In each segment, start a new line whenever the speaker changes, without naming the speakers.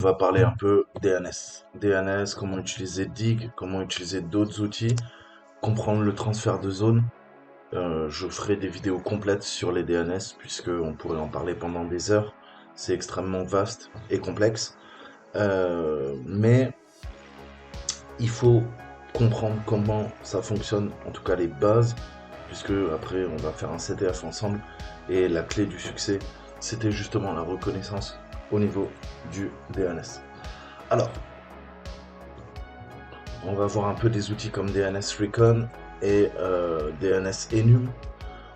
On va parler un peu DNS. DNS, comment utiliser Dig, comment utiliser d'autres outils, comprendre le transfert de zone. Je ferai des vidéos complètes sur les DNS puisque on pourrait en parler pendant des heures. C'est extrêmement vaste et complexe. Mais il faut comprendre comment ça fonctionne, en tout cas les bases, puisque après on va faire un CTF ensemble. Et la clé du succès, c'était justement la reconnaissance au niveau du DNS. Alors, on va voir un peu des outils comme DNS Recon et DNS Enum.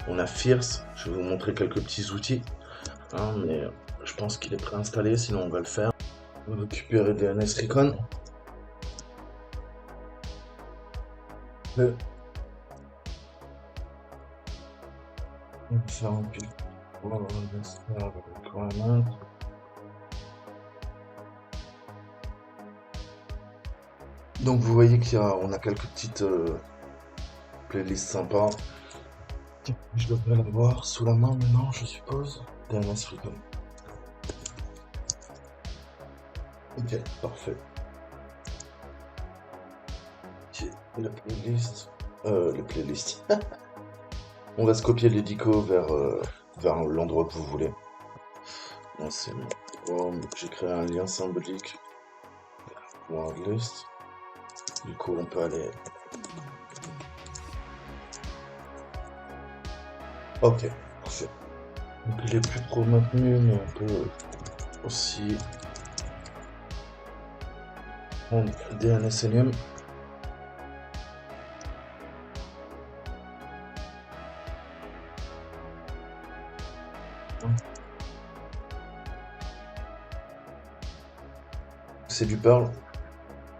On a Fierce, je vais vous montrer quelques petits outils, hein, mais je pense qu'il est préinstallé, sinon on va le faire. On va récupérer DNS Recon. On va faire un petit requirement. Donc vous voyez qu'on a quelques petites playlists sympas. Je devrais l'avoir sous la main maintenant, je suppose. DNS Recon. Ok, parfait. La playlist. Les playlists. On va se copier l'édico vers l'endroit que vous voulez. Moi, c'est bon. J'ai créé un lien symbolique. Wordlist. Du coup, on peut aller. Ok, parfait. Donc, il est plus trop maintenu, mais on peut aussi prendre DNS Enum. C'est du Perl.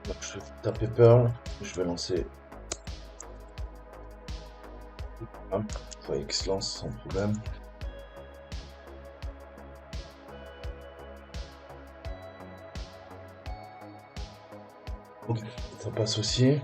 Donc, je vais taper Perl. Je vais lancer. Hop, ça X lance sans problème. Ok, ça passe aussi.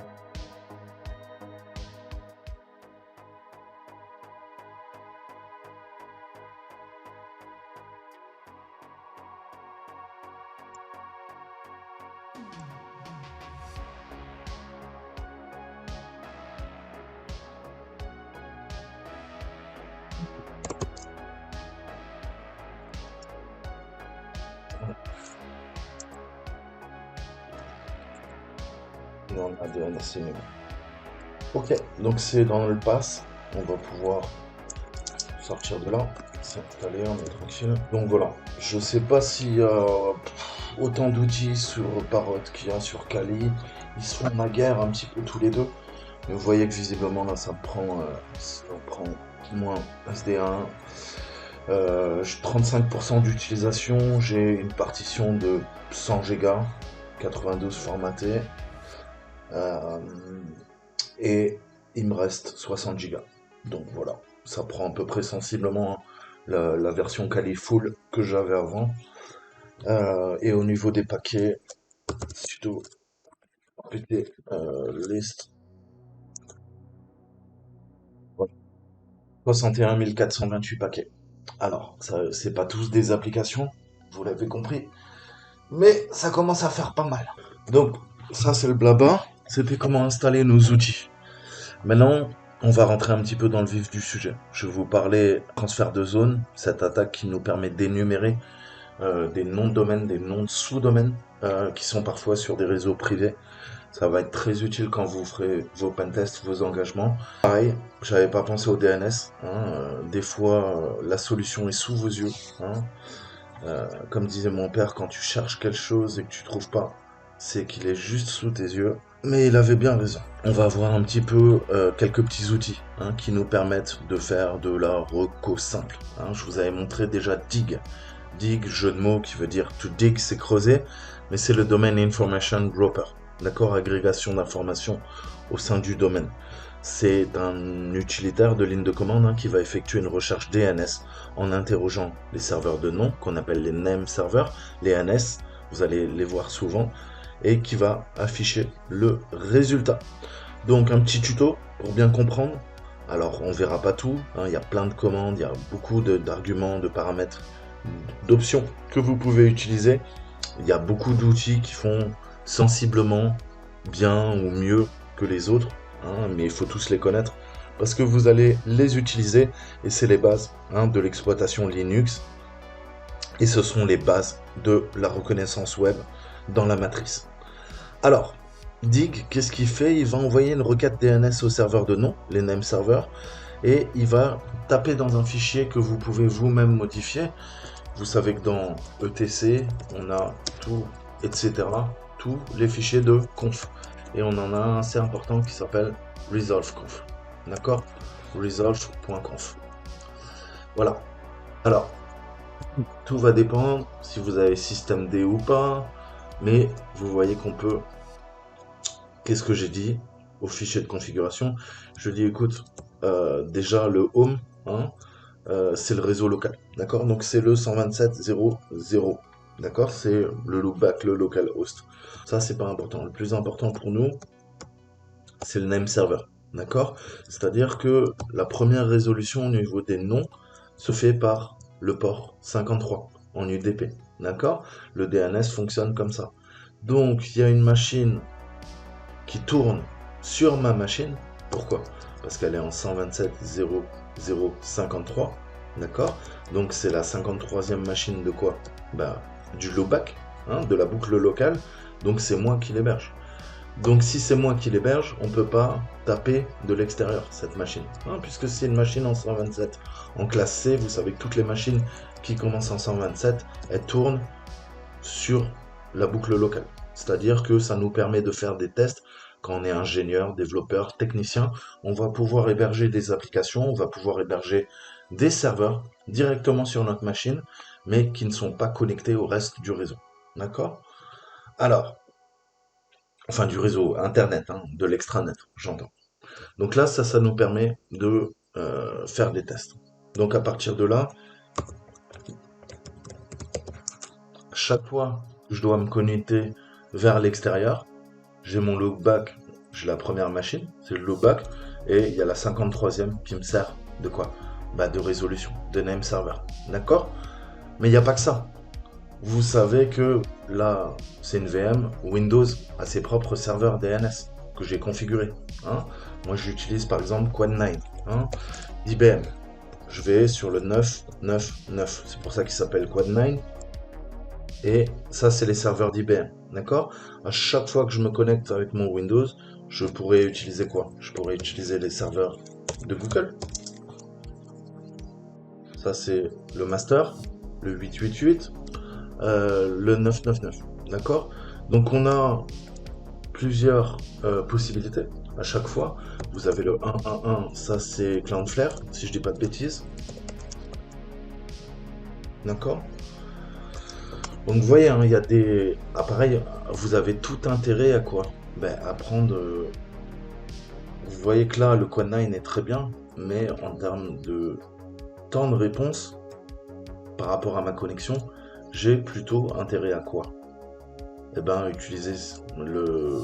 Et on a DNS Enum. Ok, donc c'est dans le pass. On va pouvoir sortir de là, s'installer, on est tranquille. Donc voilà, je sais pas s'il y a autant d'outils sur Parrot qu'il y a sur Kali. Ils se font ma guerre un petit peu tous les deux. Mais vous voyez que visiblement là ça prend moins SD1. 35% d'utilisation, j'ai une partition de 100 Go, 92 formaté. Et il me reste 60 Go. Donc voilà, ça prend à peu près sensiblement la version Kali full que j'avais avant. Et au niveau des paquets, sudo apt list, voilà. 61 428 paquets. Alors, ça, c'est pas tous des applications, vous l'avez compris, mais ça commence à faire pas mal. Donc, ça c'est le blabla, c'était comment installer nos outils. Maintenant, on va rentrer un petit peu dans le vif du sujet. Je vais vous parler transfert de zone, cette attaque qui nous permet d'énumérer des noms de domaines, des noms de sous-domaines qui sont parfois sur des réseaux privés. Ça va être très utile quand vous ferez vos pentests, vos engagements. Pareil, j'avais pas pensé au DNS. Des fois, la solution est sous vos yeux. Comme disait mon père, quand tu cherches quelque chose et que tu trouves pas, c'est qu'il est juste sous tes yeux. Mais il avait bien raison. On va voir un petit peu quelques petits outils qui nous permettent de faire de la reco simple. Je vous avais montré déjà Dig. Dig, jeu de mots qui veut dire to dig, c'est creuser, mais c'est le domaine information grouper. D'accord, agrégation d'informations au sein du domaine. C'est un utilitaire de ligne de commande qui va effectuer une recherche DNS en interrogeant les serveurs de nom, qu'on appelle les name servers, les NS, vous allez les voir souvent, et qui va afficher le résultat. Donc un petit tuto pour bien comprendre. Alors on verra pas tout, il y a plein de commandes, il y a beaucoup d'arguments, de paramètres, d'options que vous pouvez utiliser. Il y a beaucoup d'outils qui font sensiblement bien ou mieux que les autres, hein, mais il faut tous les connaître parce que vous allez les utiliser et c'est les bases, hein, de l'exploitation Linux et ce sont les bases de la reconnaissance web dans la matrice. Alors, Dig, qu'est-ce qu'il fait? Il va envoyer une requête DNS au serveur de nom, les name servers, et il va taper dans un fichier que vous pouvez vous-même modifier. Vous savez que dans ETC, on a tout, etc., tous les fichiers de conf. Et on en a un assez important qui s'appelle resolve.conf. D'accord? Resolve.conf. Voilà. Alors, tout va dépendre si vous avez systemd ou pas, mais vous voyez qu'on peut... Qu'est-ce que j'ai dit au fichier de configuration? Je dis, écoute, déjà le home, hein, c'est le réseau local, d'accord? Donc c'est le 127.0.0, d'accord? C'est le loopback, le localhost. Ça, c'est pas important. Le plus important pour nous, c'est le name server, d'accord? C'est-à-dire que la première résolution au niveau des noms se fait par le port 53 en UDP, d'accord? Le DNS fonctionne comme ça. Donc, il y a une machine qui tourne sur ma machine. Pourquoi? Parce qu'elle est en 127.0.0.53, d'accord? Donc c'est la 53e machine de quoi? Bah, du loopback, hein, de la boucle locale. Donc c'est moi qui l'héberge. Donc si c'est moi qui l'héberge, on ne peut pas taper de l'extérieur cette machine, hein, puisque c'est une machine en 127. En classe C, vous savez que toutes les machines qui commencent en 127, elles tournent sur la boucle locale. C'est-à-dire que ça nous permet de faire des tests quand on est ingénieur, développeur, technicien. On va pouvoir héberger des applications, on va pouvoir héberger des serveurs directement sur notre machine, mais qui ne sont pas connectés au reste du réseau. D'accord? Alors, enfin du réseau Internet, hein, de l'extranet, j'entends. Donc là, ça nous permet de faire des tests. Donc à partir de là, chaque fois que je dois me connecter vers l'extérieur, j'ai mon loopback, j'ai la première machine, c'est le loopback, et il y a la 53e qui me sert de quoi? Bah de résolution, de name server. D'accord? Mais il n'y a pas que ça. Vous savez que là, c'est une VM, Windows a ses propres serveurs DNS que j'ai configurés. Hein. Moi, j'utilise par exemple Quad9, hein, IBM. Je vais sur le 9.9.9, c'est pour ça qu'il s'appelle Quad9. Et ça, c'est les serveurs d'IBM, d'accord? À chaque fois que je me connecte avec mon Windows, je pourrais utiliser quoi? Je pourrais utiliser les serveurs de Google. Ça, c'est le master, le 888, le 999, d'accord? Donc, on a plusieurs possibilités à chaque fois. Vous avez le 1.1.1, ça, c'est Cloudflare, si je dis pas de bêtises. D'accord? Donc vous voyez, hein, il y a des appareils, vous avez tout intérêt à quoi? Ben, à prendre... vous voyez que là, le Quad9 est très bien, mais en termes de temps de réponse, par rapport à ma connexion, j'ai plutôt intérêt à quoi? Eh ben, utiliser le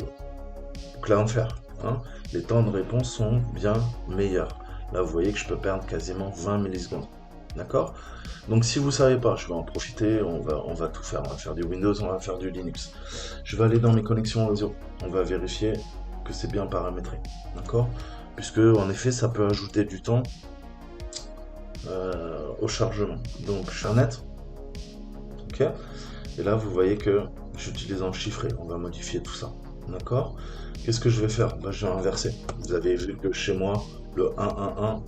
Cloudflare. Hein. Les temps de réponse sont bien meilleurs. Là, vous voyez que je peux perdre quasiment 20 millisecondes. D'accord? Donc si vous ne savez pas, je vais en profiter, on va tout faire. On va faire du Windows, on va faire du Linux. Je vais aller dans mes connexions réseau. On va vérifier que c'est bien paramétré. D'accord? Puisque en effet, ça peut ajouter du temps au chargement. Donc Charnet. Ok? Et là, vous voyez que j'utilise en chiffré. On va modifier tout ça. D'accord? Qu'est-ce que je vais faire? Ben, je vais inverser. Vous avez vu que chez moi, le 1.1.1,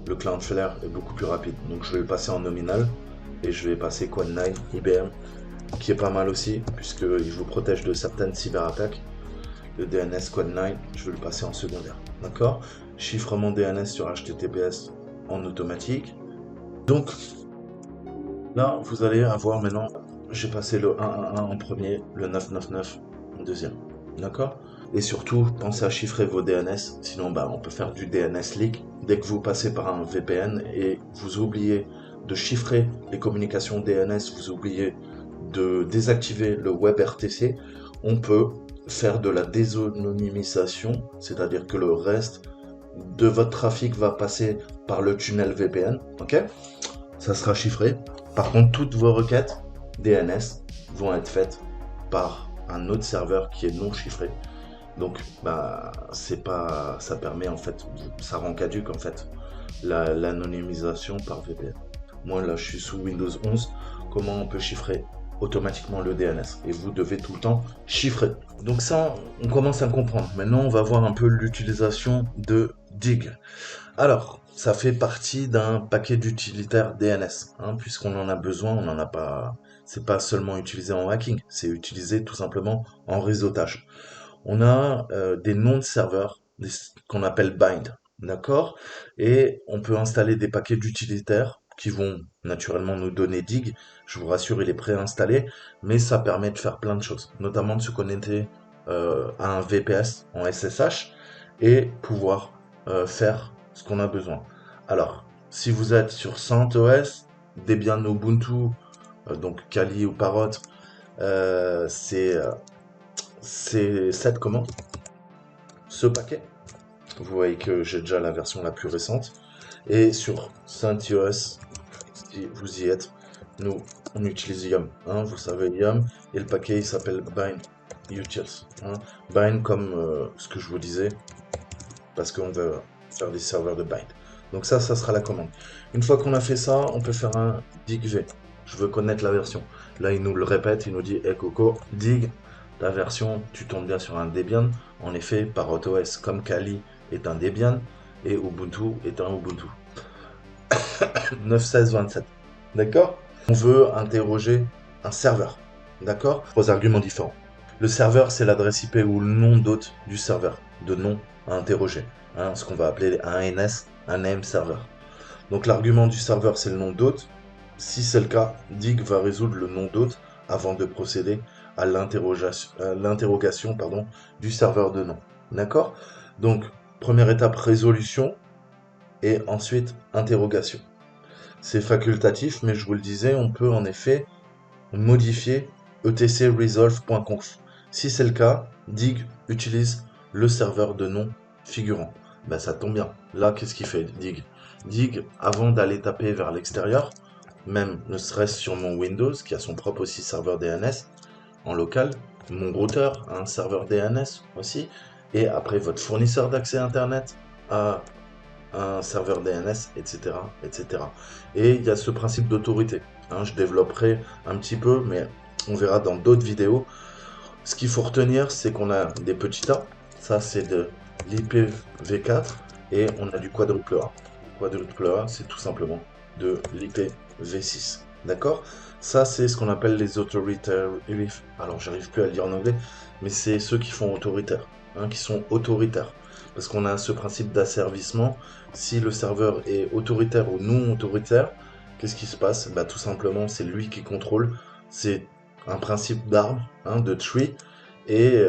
le Cloudflare est beaucoup plus rapide. Donc je vais le passer en nominal et je vais passer Quad9 IBM, qui est pas mal aussi, puisqu'il vous protège de certaines cyberattaques. Le DNS Quad9, je vais le passer en secondaire. D'accord? Chiffrement DNS sur HTTPS en automatique. Donc là, vous allez avoir maintenant, j'ai passé le 1.1.1 en premier, le 9.9.9 en deuxième. D'accord? Et surtout, pensez à chiffrer vos DNS, sinon bah, on peut faire du DNS leak. Dès que vous passez par un VPN et vous oubliez de chiffrer les communications DNS, vous oubliez de désactiver le WebRTC, on peut faire de la désanonymisation, c'est-à-dire que le reste de votre trafic va passer par le tunnel VPN, ok? Ça sera chiffré. Par contre, toutes vos requêtes DNS vont être faites par un autre serveur qui est non chiffré. Donc, bah, c'est pas, ça permet en fait, ça rend caduque en fait l'anonymisation par VPN. Moi là, je suis sous Windows 11. Comment on peut chiffrer automatiquement le DNS? Et vous devez tout le temps chiffrer. Donc ça, on commence à comprendre. Maintenant, on va voir un peu l'utilisation de Dig. Alors, ça fait partie d'un paquet d'utilitaires DNS, hein, puisqu'on en a besoin, on n'en a pas. C'est pas seulement utilisé en hacking, c'est utilisé tout simplement en réseautage. On a des noms de serveurs qu'on appelle bind, d'accord? Et on peut installer des paquets d'utilitaires qui vont naturellement nous donner Dig. Je vous rassure, il est préinstallé, mais ça permet de faire plein de choses, notamment de se connecter à un VPS en SSH et pouvoir faire ce qu'on a besoin. Alors, si vous êtes sur CentOS, Debian Ubuntu, donc Kali ou Parrot, c'est cette commande, ce paquet. Vous voyez que j'ai déjà la version la plus récente. Et sur CentOS, si vous y êtes, nous on utilise Yum. Hein, vous savez Yum, et le paquet il s'appelle Bind Utils. Hein. Bind comme ce que je vous disais, parce qu'on veut faire des serveurs de bind. Donc ça sera la commande. Une fois qu'on a fait ça, on peut faire un digv. Je veux connaître la version. Là, il nous le répète, il nous dit hey Coco, dig la version, tu tombes bien sur un Debian. En effet, ParrotOS comme Kali est un Debian et Ubuntu est un Ubuntu. 9.16.27. D'accord? On veut interroger un serveur. D'accord? Trois arguments différents. Le serveur, c'est l'adresse IP ou le nom d'hôte du serveur, de nom à interroger. Hein, ce qu'on va appeler un NS, un name server. Donc l'argument du serveur, c'est le nom d'hôte. Si c'est le cas, Dig va résoudre le nom d'hôte avant de procéder à l'interrogation du serveur de nom. D'accord? Donc, première étape, résolution et ensuite interrogation. C'est facultatif, mais je vous le disais, on peut en effet modifier etcresolve.conf. Si c'est le cas, Dig utilise le serveur de nom figurant. Ben, ça tombe bien. Là, qu'est-ce qu'il fait, Dig? Dig, avant d'aller taper vers l'extérieur, même ne serait-ce sur mon Windows, qui a son propre aussi serveur DNS, en local, mon routeur a un serveur DNS aussi, et après votre fournisseur d'accès Internet a un serveur DNS, etc., etc. Et il y a ce principe d'autorité. Hein, je développerai un petit peu, mais on verra dans d'autres vidéos. Ce qu'il faut retenir, c'est qu'on a des petits A. Ça, c'est de l'IPv4 et on a du quadruple A. Quadruple A, c'est tout simplement de l'IPv6. D'accord? Ça, c'est ce qu'on appelle les autoritaires. Alors, j'arrive plus à le dire en anglais, mais c'est ceux qui font autoritaire, hein, qui sont autoritaires. Parce qu'on a ce principe d'asservissement. Si le serveur est autoritaire ou non autoritaire, qu'est-ce qui se passe? Bah, tout simplement, c'est lui qui contrôle. C'est un principe d'arbre, hein, de tree, et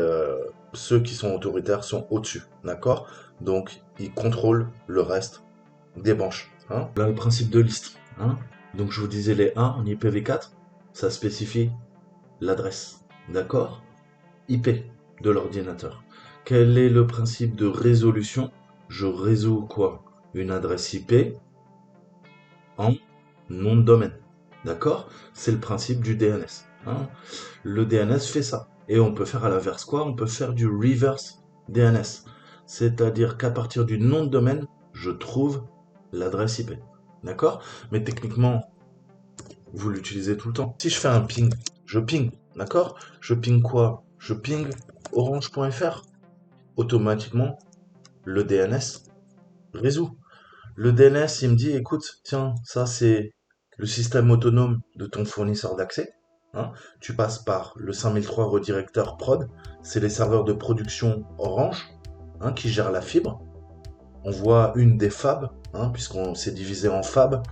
ceux qui sont autoritaires sont au-dessus, d'accord? Donc, ils contrôlent le reste des branches. Hein. Là, le principe de liste. Hein. Donc, je vous disais les 1 en IPv4, ça spécifie l'adresse, d'accord? IP de l'ordinateur. Quel est le principe de résolution? Je résous quoi? Une adresse IP en nom de domaine. D'accord? C'est le principe du DNS. Hein. Le DNS fait ça. Et on peut faire à l'inverse quoi? On peut faire du reverse DNS. C'est-à-dire qu'à partir du nom de domaine, je trouve l'adresse IP. D'accord? Mais techniquement, vous l'utilisez tout le temps. Si je fais un ping, je ping. D'accord? Je ping quoi? Je ping orange.fr. Automatiquement, le DNS résout. Le DNS, il me dit, écoute, tiens, ça c'est le système autonome de ton fournisseur d'accès. Hein. Tu passes par le 5003 redirecteur prod, c'est les serveurs de production Orange, hein, qui gèrent la fibre. On voit une des fabs, hein, puisqu'on s'est divisé en fabs.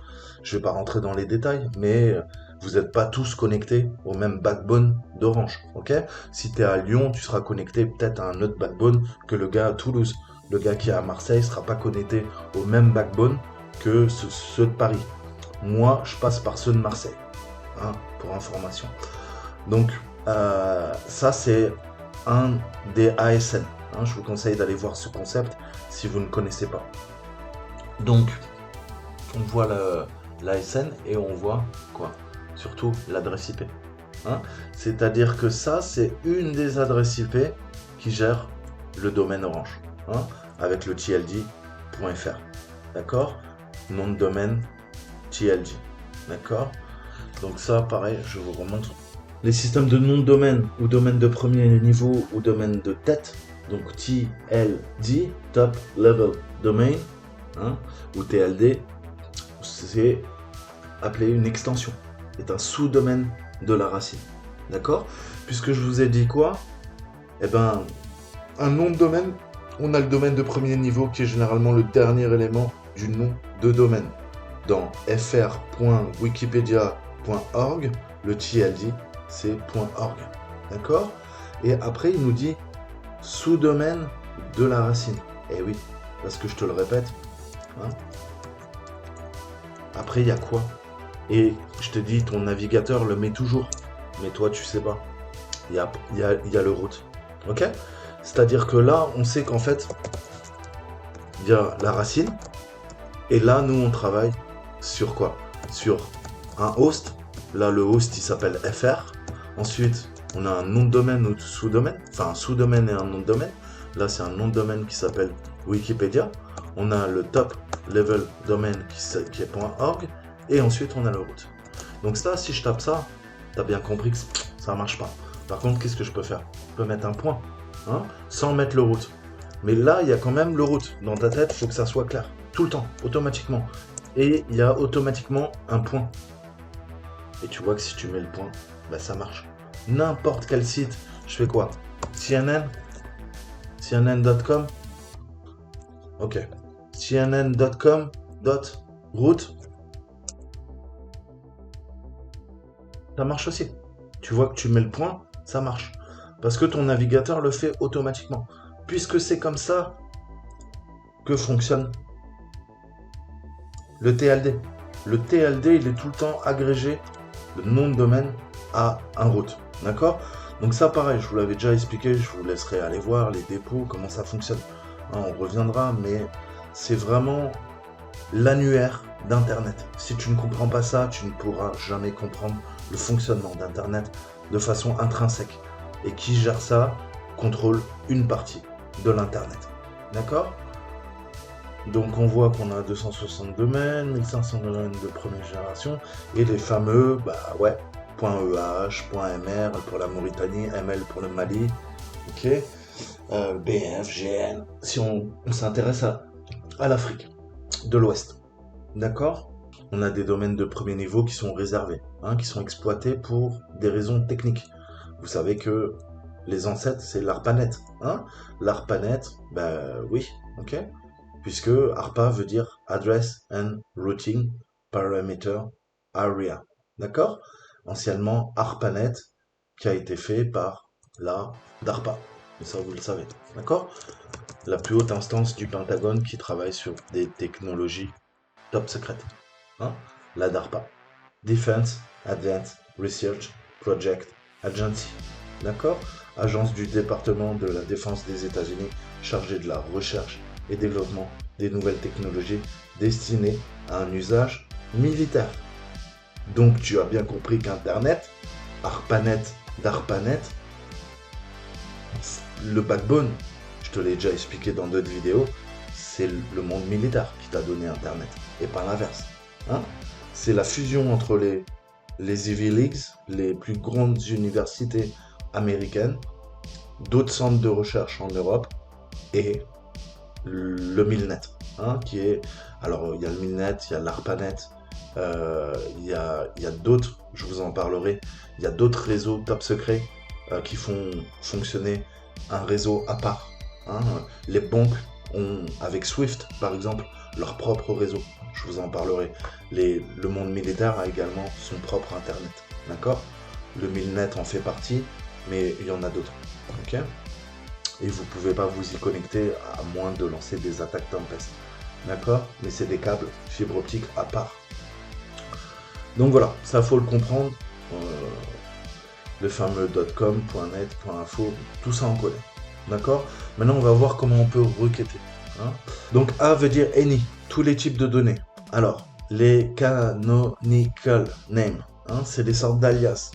Je ne vais pas rentrer dans les détails, mais vous n'êtes pas tous connectés au même backbone d'Orange. Ok? Si tu es à Lyon, tu seras connecté peut-être à un autre backbone que le gars à Toulouse. Le gars qui est à Marseille ne sera pas connecté au même backbone que ceux de Paris. Moi, je passe par ceux de Marseille, hein, pour information. Donc, ça, c'est un des ASN. Hein, je vous conseille d'aller voir ce concept si vous ne connaissez pas. Donc, on voit l'ASN et on voit quoi? Surtout l'adresse IP. Hein. C'est-à-dire que ça, c'est une des adresses IP qui gère le domaine Orange, hein, avec le TLD.fr. D'accord? Nom de domaine TLD. D'accord? Donc ça, pareil, je vous remontre. Les systèmes de nom de domaine ou domaine de premier niveau ou domaine de tête, donc TLD, Top Level Domain, hein, ou TLD, c'est appelé une extension, c'est un sous-domaine de la racine. D'accord? Puisque je vous ai dit quoi? Eh ben, un nom de domaine, on a le domaine de premier niveau qui est généralement le dernier élément du nom de domaine. Dans fr.wikipedia.org, le TLD, c'est .org. D'accord? Et après, il nous dit sous-domaine de la racine. Eh oui, parce que je te le répète. Hein. Après, il y a quoi? Et je te dis, ton navigateur le met toujours. Mais toi, tu sais pas. Il y a le route. Ok? C'est-à-dire que là, on sait qu'en fait, il y a la racine. Et là, nous, on travaille sur quoi? Sur un host. Là, le host, il s'appelle FR. Ensuite, on a un nom de domaine ou sous-domaine. Enfin, un sous-domaine et un nom de domaine. Là, c'est un nom de domaine qui s'appelle Wikipédia. On a le top level domain qui est .org. Et ensuite, on a le root. Donc ça, si je tape ça, t'as bien compris que ça marche pas. Par contre, qu'est-ce que je peux faire? Je peux mettre un point, hein, sans mettre le root. Mais là, il y a quand même le root. Dans ta tête, il faut que ça soit clair. Tout le temps, automatiquement. Et il y a automatiquement un point. Et tu vois que si tu mets le point, bah ça marche. N'importe quel site, je fais quoi? CNN? CNN.com? Ok. CNN.com. Root. Ça marche aussi. Tu vois que tu mets le point, ça marche. Parce que ton navigateur le fait automatiquement. Puisque c'est comme ça que fonctionne le TLD. Le TLD, il est tout le temps agrégé, le nom de domaine, à un root. D'accord? Donc ça, pareil, je vous l'avais déjà expliqué, je vous laisserai aller voir les dépôts, comment ça fonctionne. Hein, on reviendra, mais c'est vraiment l'annuaire d'Internet. Si tu ne comprends pas ça, tu ne pourras jamais comprendre le fonctionnement d'Internet de façon intrinsèque. Et qui gère ça contrôle une partie de l'Internet. D'accord? Donc on voit qu'on a 260 domaines, 1500 domaines de première génération, et les fameux, .eh, .mr pour la Mauritanie, ML pour le Mali, ok, BF, GN, si on s'intéresse à l'Afrique de l'Ouest, d'accord? On a des domaines de premier niveau qui sont réservés, hein, qui sont exploités pour des raisons techniques. Vous savez que les ancêtres, c'est l'ARPANET, hein? L'ARPANET, oui, ok? Puisque ARPA veut dire Address and Routing Parameter Area. D'accord? Anciennement ARPANET, qui a été fait par la DARPA. Et ça, vous le savez. D'accord? La plus haute instance du Pentagone qui travaille sur des technologies top secrètes. Hein? La DARPA. Defense Advanced Research Project Agency. D'accord? Agence du département de la défense des États-Unis chargée de la recherche et développement des nouvelles technologies destinées à un usage militaire. Donc tu as bien compris qu'Internet, ARPANET, DARPANET, le backbone, je te l'ai déjà expliqué dans d'autres vidéos, c'est le monde militaire qui t'a donné Internet, et pas l'inverse. Hein? C'est la fusion entre les Ivy Leagues, les plus grandes universités américaines, d'autres centres de recherche en Europe, et le Milnet, hein, qui est... Alors, il y a le Milnet, il y a l'ARPANET, il y a d'autres, je vous en parlerai, il y a d'autres réseaux top secrets qui font fonctionner un réseau à part. Hein. Les banques ont, avec Swift, par exemple, leur propre réseau. Je vous en parlerai. Le monde militaire a également son propre Internet. D'accord? Le Milnet en fait partie, mais il y en a d'autres. Ok? Et vous ne pouvez pas vous y connecter à moins de lancer des attaques Tempest. D'accord? Mais c'est des câbles fibre optique à part. Donc voilà, ça faut le comprendre. Le fameux .com, .net, .info, tout ça on connaît. D'accord? Maintenant on va voir comment on peut requêter. Hein? Donc A veut dire any, tous les types de données. Alors, les canonical names, hein, c'est des sortes d'alias.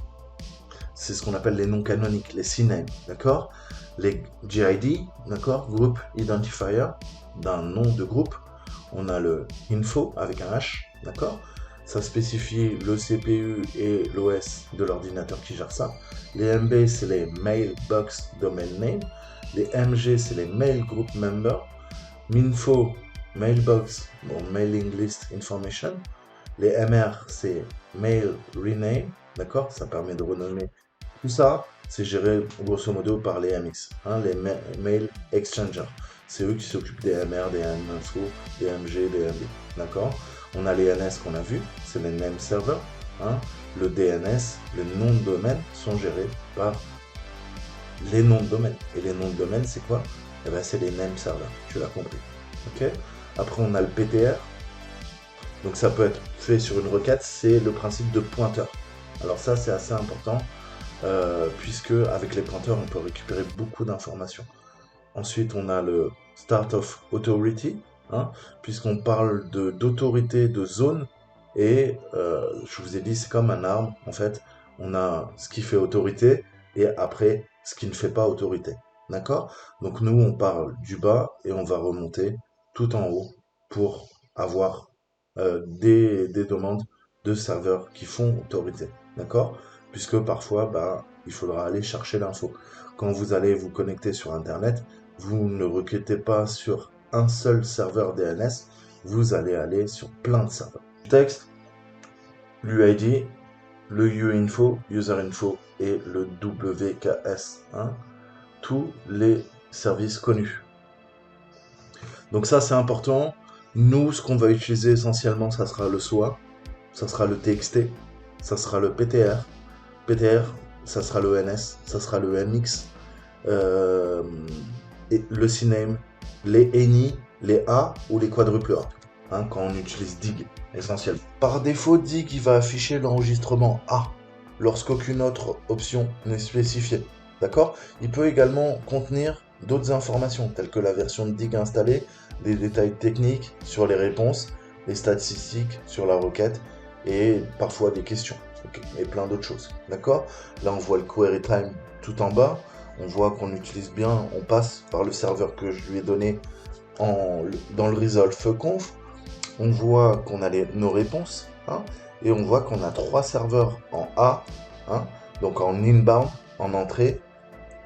c'est ce qu'on appelle les noms canoniques, les CNAME, d'accord? Les GID, d'accord? Group Identifier, d'un nom de groupe. On a le info avec un H, d'accord? Ça spécifie le CPU et l'OS de l'ordinateur qui gère ça. Les MB, c'est les Mailbox Domain Name. Les MG, c'est les Mail Group Member. Minfo, Mailbox, bon, Mailing List Information. Les MR, c'est Mail Rename, d'accord? Ça permet de renommer tout ça. C'est géré grosso modo par les MX, hein, les Mail Exchanger. C'est eux qui s'occupent des MR, des MInfo, des MG, des MB, d'accord? On a les NS qu'on a vu, c'est les Name Server, hein. Le DNS, les noms de domaine sont gérés par les noms de domaine. Et les noms de domaine, c'est quoi? Eh ben, c'est les Name Server, tu l'as compris, ok? Après, on a le PTR. Donc ça peut être fait sur une requête, c'est le principe de pointeur. Alors ça, c'est assez important, puisque avec les pointeurs, on peut récupérer beaucoup d'informations. Ensuite, on a le Start of Authority, hein, puisqu'on parle d'autorité de zone, et je vous ai dit, c'est comme un arbre, en fait, on a ce qui fait autorité, et après, ce qui ne fait pas autorité. D'accord? Donc nous, on parle du bas, et on va remonter tout en haut pour avoir des demandes de serveurs qui font autorité. D'accord? Puisque parfois, bah, il faudra aller chercher l'info. Quand vous allez vous connecter sur Internet, vous ne requêtez pas sur un seul serveur DNS, vous allez aller sur plein de serveurs. Texte, l'UID, le UInfo, UserInfo et le WKS. Hein, tous les services connus. Donc ça, c'est important. Nous, ce qu'on va utiliser essentiellement, ça sera le SOA, ça sera le TXT, ça sera le PTR. PTR, ça sera le NS, ça sera le MX, et le CNAME, les ENI, les A ou les quadruples A, hein, quand on utilise DIG, essentiellement. Par défaut, DIG, il va afficher l'enregistrement A, lorsqu'aucune autre option n'est spécifiée. D'accord? Il peut également contenir d'autres informations, telles que la version de DIG installée, des détails techniques sur les réponses, les statistiques sur la requête, et parfois des questions, et plein d'autres choses. D'accord? Là, on voit le query time tout en bas. On voit qu'on utilise bien, on passe par le serveur que je lui ai donné dans le resolve conf. On voit qu'on a nos réponses, hein, et on voit qu'on a 3 serveurs en A, hein, donc en inbound, en entrée,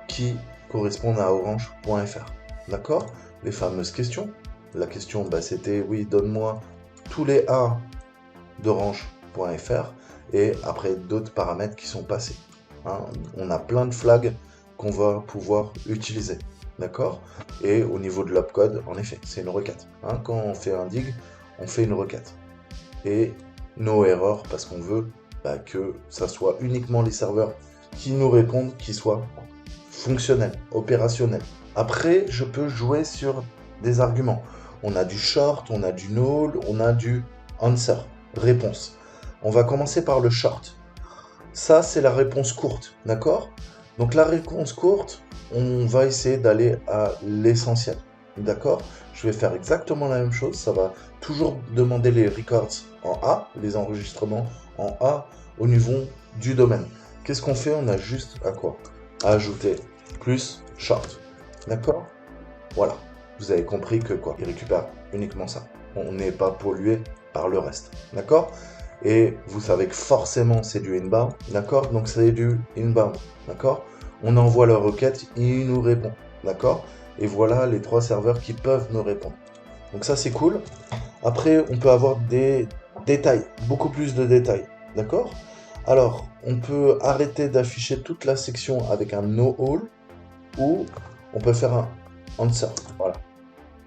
qui correspondent à orange.fr. D'accord? Les fameuses questions. La question, bah, c'était, oui, donne-moi tous les A d'orange.fr, et après d'autres paramètres qui sont passés. Hein. On a plein de flags qu'on va pouvoir utiliser. D'accord? Et au niveau de l'opcode, en effet, c'est une requête. Hein. Quand on fait un dig, on fait une requête. Et no error, parce qu'on veut que ça soit uniquement les serveurs qui nous répondent, qui soient fonctionnels, opérationnels. Après, je peux jouer sur des arguments. On a du short, on a du null, on a du answer, réponse. On va commencer par le short. Ça, c'est la réponse courte, d'accord? Donc la réponse courte, on va essayer d'aller à l'essentiel, d'accord? Je vais faire exactement la même chose, ça va toujours demander les records en A, les enregistrements en A au niveau du domaine. Qu'est-ce qu'on fait? On a juste à quoi? À ajouter plus short, d'accord? Voilà, vous avez compris que quoi? Il récupère uniquement ça. On n'est pas pollué par le reste, d'accord? Et vous savez que forcément c'est du inbound, d'accord? Donc c'est du inbound, d'accord? On envoie leur requête, il nous répond, d'accord? Et voilà les 3 serveurs qui peuvent nous répondre. Donc ça c'est cool. Après on peut avoir des détails, beaucoup plus de détails, d'accord? Alors on peut arrêter d'afficher toute la section avec un no all, ou on peut faire un answer, voilà.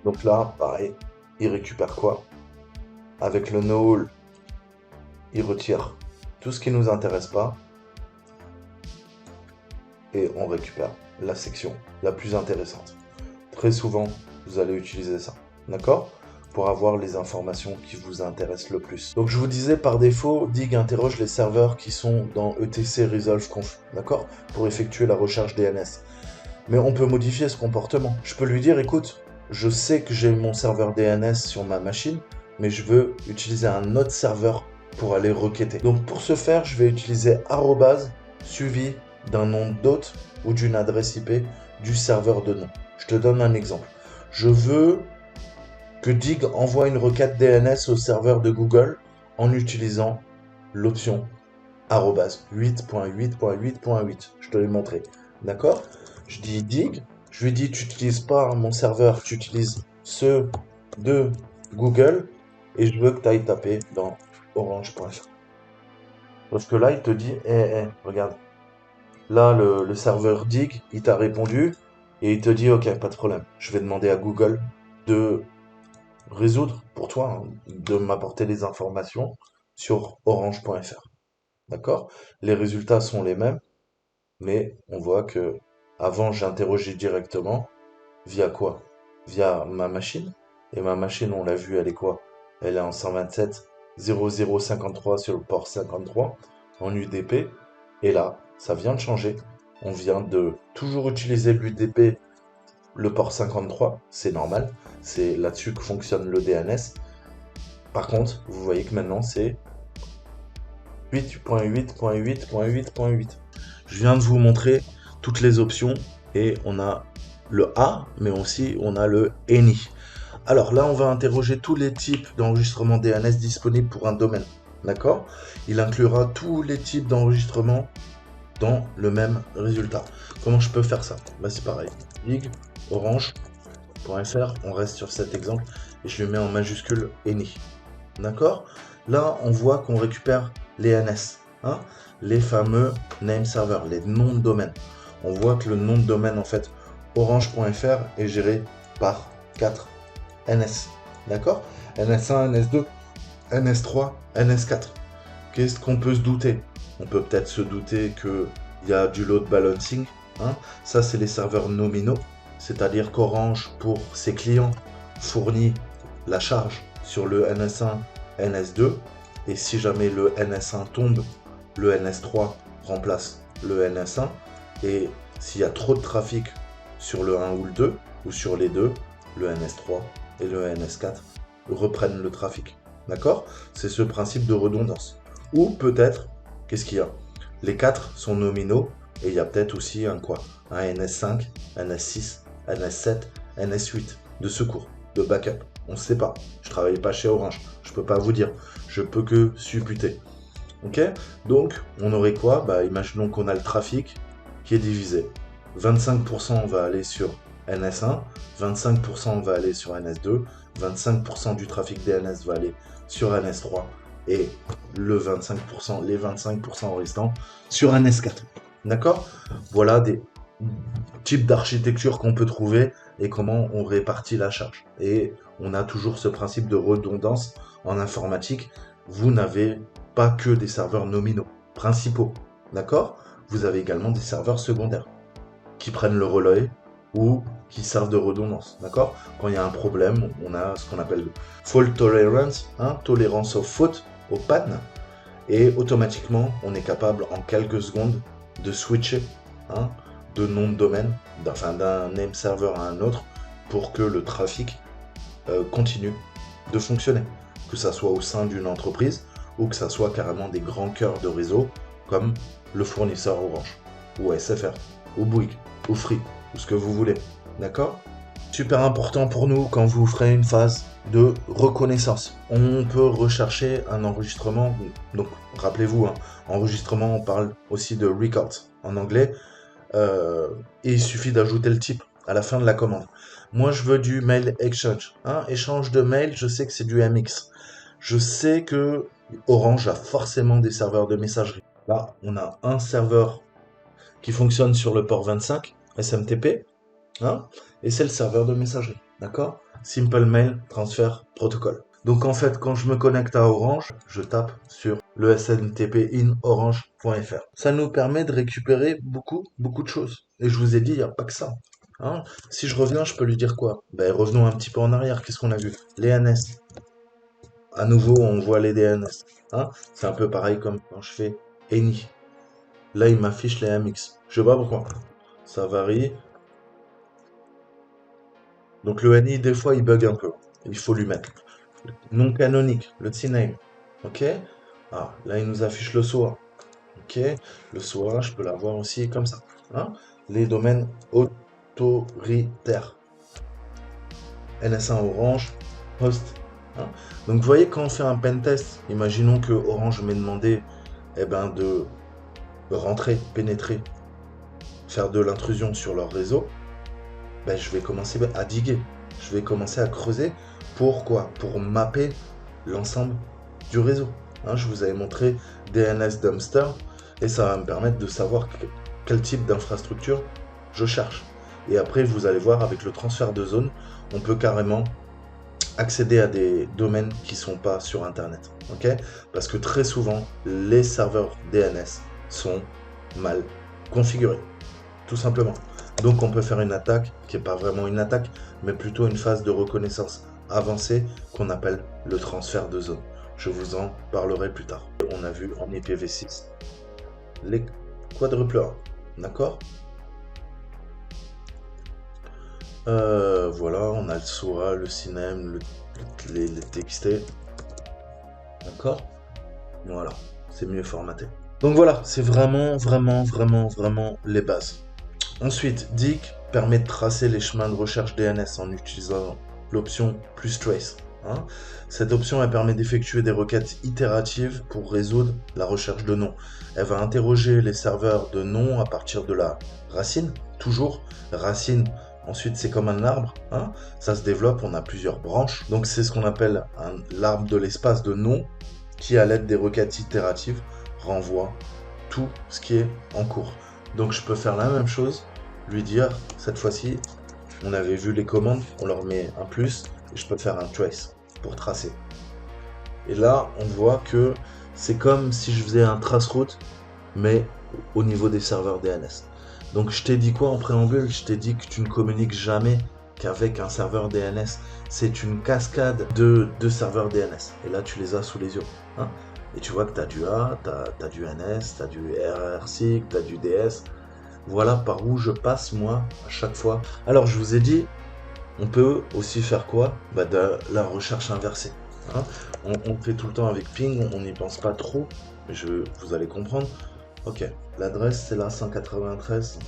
Donc là pareil, il récupère quoi? Avec le no all, il retire tout ce qui ne nous intéresse pas, et on récupère la section la plus intéressante. Très souvent, vous allez utiliser ça, d'accord? Pour avoir les informations qui vous intéressent le plus. Donc je vous disais, par défaut, DIG interroge les serveurs qui sont dans etc resolve conf, d'accord? Pour effectuer la recherche DNS. Mais on peut modifier ce comportement. Je peux lui dire, écoute, je sais que j'ai mon serveur DNS sur ma machine, mais je veux utiliser un autre serveur pour aller requêter. Donc pour ce faire, je vais utiliser arrobase suivi d'un nom d'hôte ou d'une adresse IP du serveur de nom. Je te donne un exemple. Je veux que Dig envoie une requête DNS au serveur de Google en utilisant l'option arrobase 8.8.8.8. Je te l'ai montré. D'accord? Je dis Dig, je lui dis tu n'utilises pas mon serveur, tu utilises ceux de Google et je veux que tu ailles taper dans orange.fr. Parce que là, il te dit, regarde, là, le serveur Dig, il t'a répondu et il te dit, ok, pas de problème. Je vais demander à Google de résoudre pour toi, hein, de m'apporter les informations sur orange.fr. D'accord? Les résultats sont les mêmes, mais on voit que avant, j'interrogeais directement via quoi? Via ma machine. Et ma machine, on l'a vu, elle est quoi? Elle est en 127 0053 sur le port 53 en UDP. Et là, ça vient de changer. On vient de toujours utiliser l'UDP, le port 53, c'est normal. C'est là-dessus que fonctionne le DNS. Par contre, vous voyez que maintenant, c'est 8.8.8.8.8. Je viens de vous montrer toutes les options et on a le A, mais aussi on a le ENI. Alors là, on va interroger tous les types d'enregistrement DNS disponibles pour un domaine. D'accord? Il inclura tous les types d'enregistrement dans le même résultat. Comment je peux faire ça? Bah, c'est pareil. Dig, orange.fr, on reste sur cet exemple et je le mets en majuscule ENI. D'accord? Là, on voit qu'on récupère les NS, hein, les fameux name servers, les noms de domaine. On voit que le nom de domaine, en fait, orange.fr est géré par 4 NS. D'accord? NS1, NS2, NS3, NS4. Qu'est-ce qu'on peut se douter? On peut peut-être se douter qu'il y a du load balancing. Hein. Ça, c'est les serveurs nominaux. C'est-à-dire qu'Orange, pour ses clients, fournit la charge sur le NS1, NS2. Et si jamais le NS1 tombe, le NS3 remplace le NS1. Et s'il y a trop de trafic sur le 1 ou le 2, ou sur les deux, le NS3 et le NS4 reprennent le trafic. D'accord? C'est ce principe de redondance. Ou peut-être, qu'est-ce qu'il y a? Les 4 sont nominaux et il y a peut-être aussi un quoi? Un NS5, NS6, NS7, NS8 de secours, de backup. On ne sait pas. Je travaille pas chez Orange. Je peux pas vous dire. Je peux que supputer. Ok? Donc, on aurait quoi? Bah, imaginons qu'on a le trafic qui est divisé. 25% va aller sur NS1, 25% va aller sur NS2, 25% du trafic DNS va aller sur NS3 et les 25% restants sur NS4. D'accord? Voilà des types d'architecture qu'on peut trouver et comment on répartit la charge. Et on a toujours ce principe de redondance en informatique. Vous n'avez pas que des serveurs nominaux, principaux. D'accord? Vous avez également des serveurs secondaires qui prennent le relais ou qui servent de redondance. D'accord? Quand il y a un problème, on a ce qu'on appelle fault tolerance, hein, tolérance aux fautes, aux pannes, et automatiquement, on est capable en quelques secondes de switcher hein, de nom de domaine, d'un name server à un autre, pour que le trafic continue de fonctionner. Que ça soit au sein d'une entreprise ou que ça soit carrément des grands cœurs de réseau comme le fournisseur Orange, ou SFR, ou Bouygues, ou Free, ou ce que vous voulez. D'accord? Super important pour nous quand vous ferez une phase de reconnaissance. On peut rechercher un enregistrement, donc rappelez-vous, hein, enregistrement, on parle aussi de record en anglais, et il suffit d'ajouter le type à la fin de la commande. Moi, je veux du mail exchange. Hein, échange de mail, je sais que c'est du MX. Je sais que Orange a forcément des serveurs de messagerie. Là, on a un serveur qui fonctionne sur le port 25, SMTP, hein, et c'est le serveur de messagerie. D'accord? Simple Mail Transfer Protocol. Donc en fait, quand je me connecte à Orange, je tape sur le SMTP in orange.fr. Ça nous permet de récupérer beaucoup de choses. Et je vous ai dit, il n'y a pas que ça. Hein, si je reviens, je peux lui dire quoi? Ben, revenons un petit peu en arrière. Qu'est-ce qu'on a vu? Les NS. À nouveau, on voit les DNS. Hein, c'est un peu pareil comme quand je fais ENI. Là, il m'affiche les MX. Je sais pas pourquoi. Ça varie. Donc le NI, des fois, il bug un peu. Il faut lui mettre. Non canonique, le CNAME. Ok? Ah, là, il nous affiche le SOA. Ok, le SOA, je peux l'avoir aussi comme ça. Hein. Les domaines autoritaires. NS1 Orange, host. Hein. Donc vous voyez, quand on fait un pen test, imaginons que Orange m'ait demandé de rentrer, pénétrer, faire de l'intrusion sur leur réseau, je vais commencer à diguer. Je vais commencer à creuser. Pourquoi? Pour mapper l'ensemble du réseau. Hein, je vous avais montré DNS Dumpster et ça va me permettre de savoir quel type d'infrastructure je cherche. Et après, vous allez voir, avec le transfert de zone, on peut carrément accéder à des domaines qui sont pas sur Internet. Ok? Parce que très souvent, les serveurs DNS sont mal configurés. Tout simplement. Donc on peut faire une attaque qui n'est pas vraiment une attaque, mais plutôt une phase de reconnaissance avancée qu'on appelle le transfert de zone. Je vous en parlerai plus tard. On a vu en IPv6 les quadruples A. D'accord. Voilà, on a le SOA, le CINEM, les TXT. D'accord. Voilà, c'est mieux formaté. Donc voilà, c'est vraiment les bases. Ensuite, dig permet de tracer les chemins de recherche DNS en utilisant l'option plus trace. Hein. Cette option elle permet d'effectuer des requêtes itératives pour résoudre la recherche de noms. Elle va interroger les serveurs de noms à partir de la racine, toujours racine. Ensuite, c'est comme un arbre, hein. Ça se développe, on a plusieurs branches. Donc, c'est ce qu'on appelle l'arbre de l'espace de noms qui, à l'aide des requêtes itératives, renvoie tout ce qui est en cours. Donc, je peux faire la même chose, lui dire, cette fois-ci, on avait vu les commandes, on leur met un plus, et je peux faire un trace pour tracer. Et là, on voit que c'est comme si je faisais un trace-route, mais au niveau des serveurs DNS. Donc je t'ai dit quoi en préambule? Je t'ai dit que tu ne communiques jamais qu'avec un serveur DNS. C'est une cascade de serveurs DNS. Et là, tu les as sous les yeux. Hein. Et tu vois que tu as du A, tu as du NS, tu as du RRC, tu as du DS. Voilà par où je passe, moi, à chaque fois. Alors, je vous ai dit, on peut aussi faire quoi? De la recherche inversée. Hein. On fait tout le temps avec ping, on n'y pense pas trop, mais vous allez comprendre. Ok, l'adresse c'est là 193.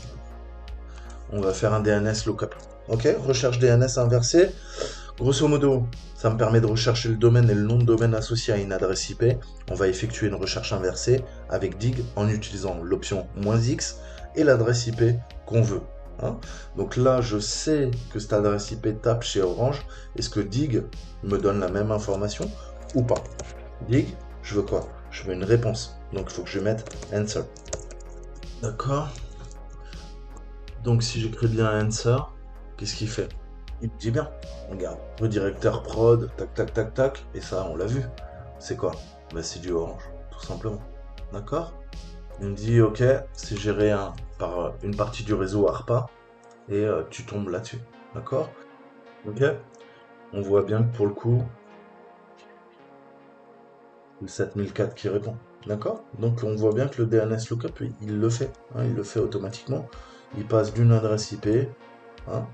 On va faire un DNS lookup. Ok, recherche DNS inversée. Grosso modo, ça me permet de rechercher le domaine et le nom de domaine associé à une adresse IP. On va effectuer une recherche inversée avec dig en utilisant l'option "-x" et l'adresse IP qu'on veut. Hein. Donc là, je sais que cette adresse IP tape chez Orange. Est-ce que dig me donne la même information ou pas? Dig, je veux quoi? Je veux une réponse. Donc il faut que je mette answer. D'accord. Donc si j'écris bien answer, qu'est-ce qu'il fait? Il me dit bien. Regarde, redirecteur prod, tac tac tac tac, et ça on l'a vu. C'est quoi? C'est du Orange, tout simplement. D'accord. Il me dit ok, c'est géré par une partie du réseau ARPA, et tu tombes là-dessus. D'accord. Ok. On voit bien que pour le coup, le 7004 qui répond. D'accord. Donc on voit bien que le DNS lookup, il le fait. Hein, il le fait automatiquement. Il passe d'une adresse IP, hein,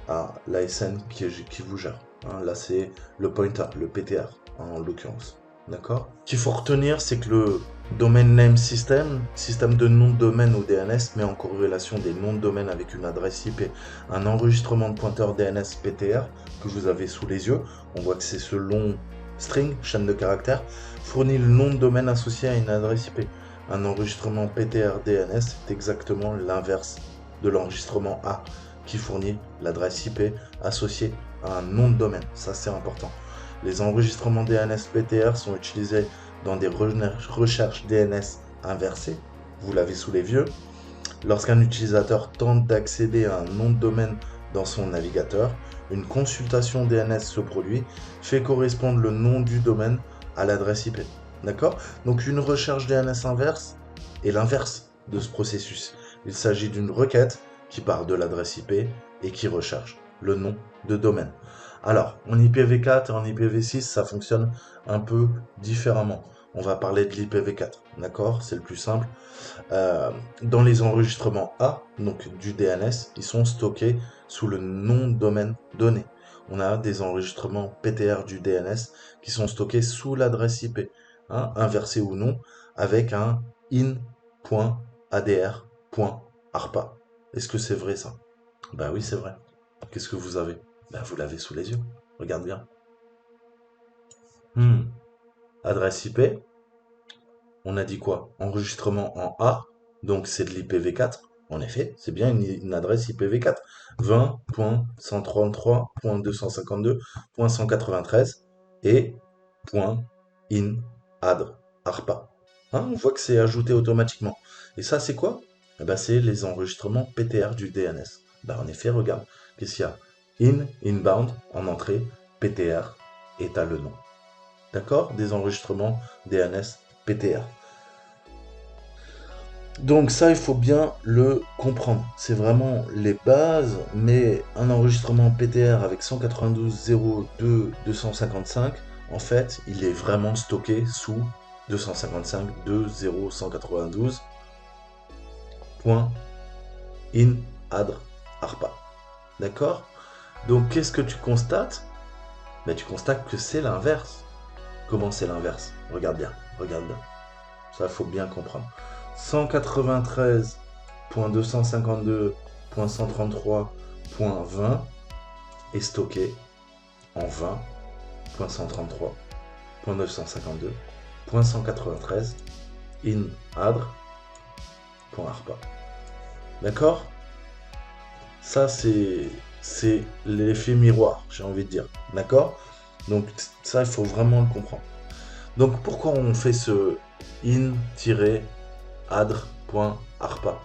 à l'ASN qui vous gère. Hein, là, c'est le pointer, le PTR, en l'occurrence. D'accord. Ce qu'il faut retenir, c'est que le Domain Name System, système de nom de domaine ou DNS, met en corrélation des noms de domaine avec une adresse IP. Un enregistrement de pointeur DNS PTR que vous avez sous les yeux, on voit que c'est ce long string, chaîne de caractères, fournit le nom de domaine associé à une adresse IP. Un enregistrement PTR DNS est exactement l'inverse de l'enregistrement A, qui fournit l'adresse IP associée à un nom de domaine. Ça, c'est important. Les enregistrements DNS PTR sont utilisés dans des recherches DNS inversées. Vous l'avez sous les yeux. Lorsqu'un utilisateur tente d'accéder à un nom de domaine dans son navigateur, une consultation DNS se produit, fait correspondre le nom du domaine à l'adresse IP. D'accord? Donc une recherche DNS inverse est l'inverse de ce processus. Il s'agit d'une requête qui part de l'adresse IP et qui recherche le nom de domaine. Alors, en IPv4 et en IPv6, ça fonctionne un peu différemment. On va parler de l'IPv4, d'accord? C'est le plus simple. Dans les enregistrements A, donc du DNS, ils sont stockés sous le nom de domaine donné. On a des enregistrements PTR du DNS qui sont stockés sous l'adresse IP, hein, inversée ou non, avec un in in.adr.arpa. Est-ce que c'est vrai ça? Ben oui, c'est vrai. Qu'est-ce que vous avez? Ben vous l'avez sous les yeux. Regarde bien. Adresse IP, on a dit quoi? Enregistrement en A, donc c'est de l'IPv4. En effet, c'est bien une adresse IPv4. 20.133.252.193 et .in.adr.arpa. Hein, on voit que c'est ajouté automatiquement. Et ça, c'est quoi? Eh ben, c'est les enregistrements PTR du DNS. Ben, en effet, regarde, qu'est-ce qu'il y a? Inbound, en entrée, PTR, et t'as le nom. D'accord? Des enregistrements DNS PTR. Donc ça, il faut bien le comprendre. C'est vraiment les bases, mais un enregistrement PTR avec 192.0.2.255, en fait, il est vraiment stocké sous 255.2.0.192.in.adr.arpa. D'accord? Donc qu'est-ce que tu constates? Ben, tu constates que c'est l'inverse. Comment c'est l'inverse? Regarde bien, regarde bien. Ça, il faut bien comprendre. 193.252.133.20 est stocké en 20.133.952.193 in.adr.arpa. D'accord? Ça, c'est l'effet miroir, j'ai envie de dire. D'accord? Donc, ça, il faut vraiment le comprendre. Donc, pourquoi on fait ce in-adr.arpa?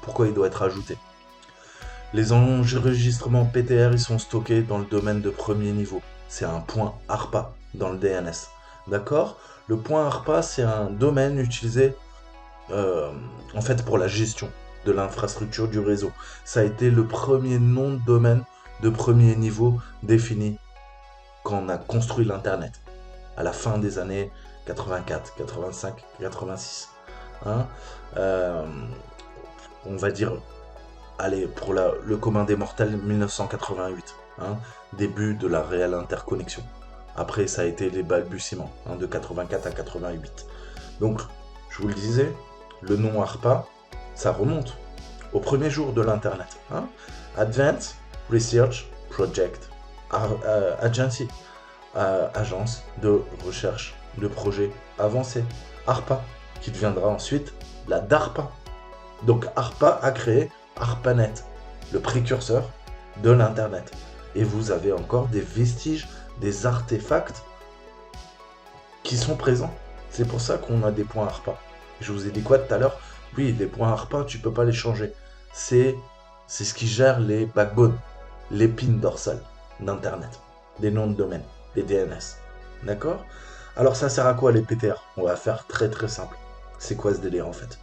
Pourquoi il doit être ajouté? Les enregistrements PTR, ils sont stockés dans le domaine de premier niveau. C'est un point ARPA dans le DNS. D'accord? Le point ARPA, c'est un domaine utilisé en fait pour la gestion de l'infrastructure du réseau. Ça a été le premier nom de domaine de premier niveau défini quand on a construit l'Internet, à la fin des années 84, 85, 86. Hein, on va dire, allez, pour le commun des mortels, 1988, hein, début de la réelle interconnexion. Après, ça a été les balbutiements, hein, de 84 à 88. Donc, je vous le disais, le nom ARPA, ça remonte au premier jour de l'Internet. Hein. Advanced Research Project Agency, agence de recherche de projets avancés. ARPA, qui deviendra ensuite la DARPA. Donc ARPA a créé ARPANET, le précurseur de l'Internet. Et vous avez encore des vestiges, des artefacts qui sont présents. C'est pour ça qu'on a des points ARPA. Je vous ai dit quoi tout à l'heure? Oui, les points ARPA, tu peux pas les changer. C'est ce qui gère les backbones, l'épine dorsale d'Internet, des noms de domaine, des DNS. D'accord? Alors ça sert à quoi les PTR? On va faire très très simple. C'est quoi ce délire en fait?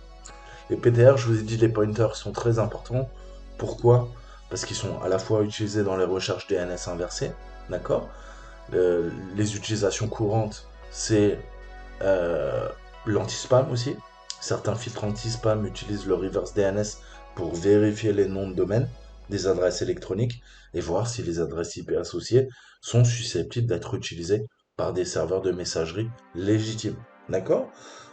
Les PTR, je vous ai dit, les pointers sont très importants. Pourquoi? Parce qu'ils sont à la fois utilisés dans les recherches DNS inversées, d'accord? Les utilisations courantes, c'est l'anti-spam aussi. Certains filtres anti-spam utilisent le reverse DNS pour vérifier les noms de domaine des adresses électroniques et voir si les adresses IP associées sont susceptibles d'être utilisées par des serveurs de messagerie légitimes. D'accord?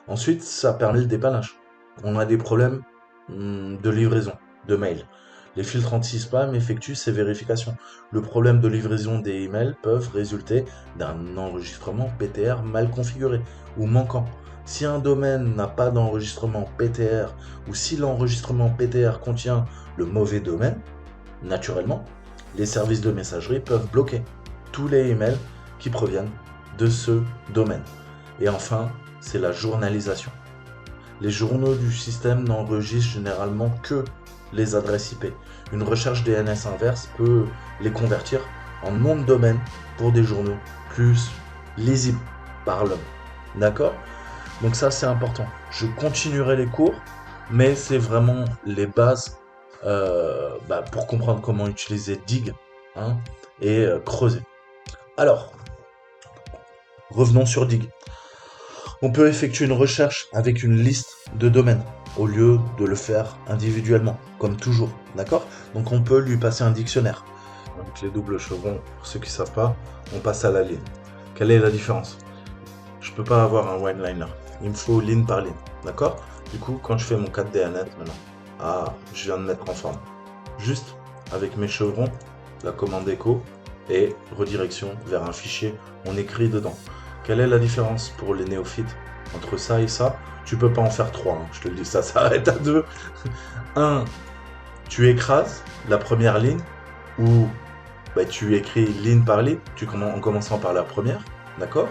Ensuite, ça permet le dépannage. On a des problèmes de livraison de mails. Les filtres anti-spam effectuent ces vérifications. Le problème de livraison des emails peuvent résulter d'un enregistrement PTR mal configuré ou manquant. Si un domaine n'a pas d'enregistrement PTR ou si l'enregistrement PTR contient le mauvais domaine, naturellement, les services de messagerie peuvent bloquer tous les emails qui proviennent de ce domaine. Et enfin, c'est la journalisation. Les journaux du système n'enregistrent généralement que les adresses IP. Une recherche DNS inverse peut les convertir en nom de domaine pour des journaux plus lisibles par l'homme. D'accord? Donc ça, c'est important. Je continuerai les cours, mais c'est vraiment les bases pour comprendre comment utiliser Dig, hein, et creuser. Alors, revenons sur Dig. On peut effectuer une recherche avec une liste de domaines au lieu de le faire individuellement, comme toujours, d'accord? Donc on peut lui passer un dictionnaire. Avec les doubles chevrons, pour ceux qui ne savent pas, on passe à la ligne. Quelle est la différence? Je ne peux pas avoir un one-liner. Il me faut ligne par ligne, d'accord? Du coup, quand je fais mon 4DNS maintenant, je viens de mettre en forme. Juste avec mes chevrons, la commande écho et redirection vers un fichier, on écrit dedans. Quelle est la différence pour les néophytes entre ça et ça? Tu peux pas en faire trois, je te le dis, ça s'arrête à deux. Un, tu écrases la première ligne où tu écris ligne par ligne, en commençant par la première, d'accord?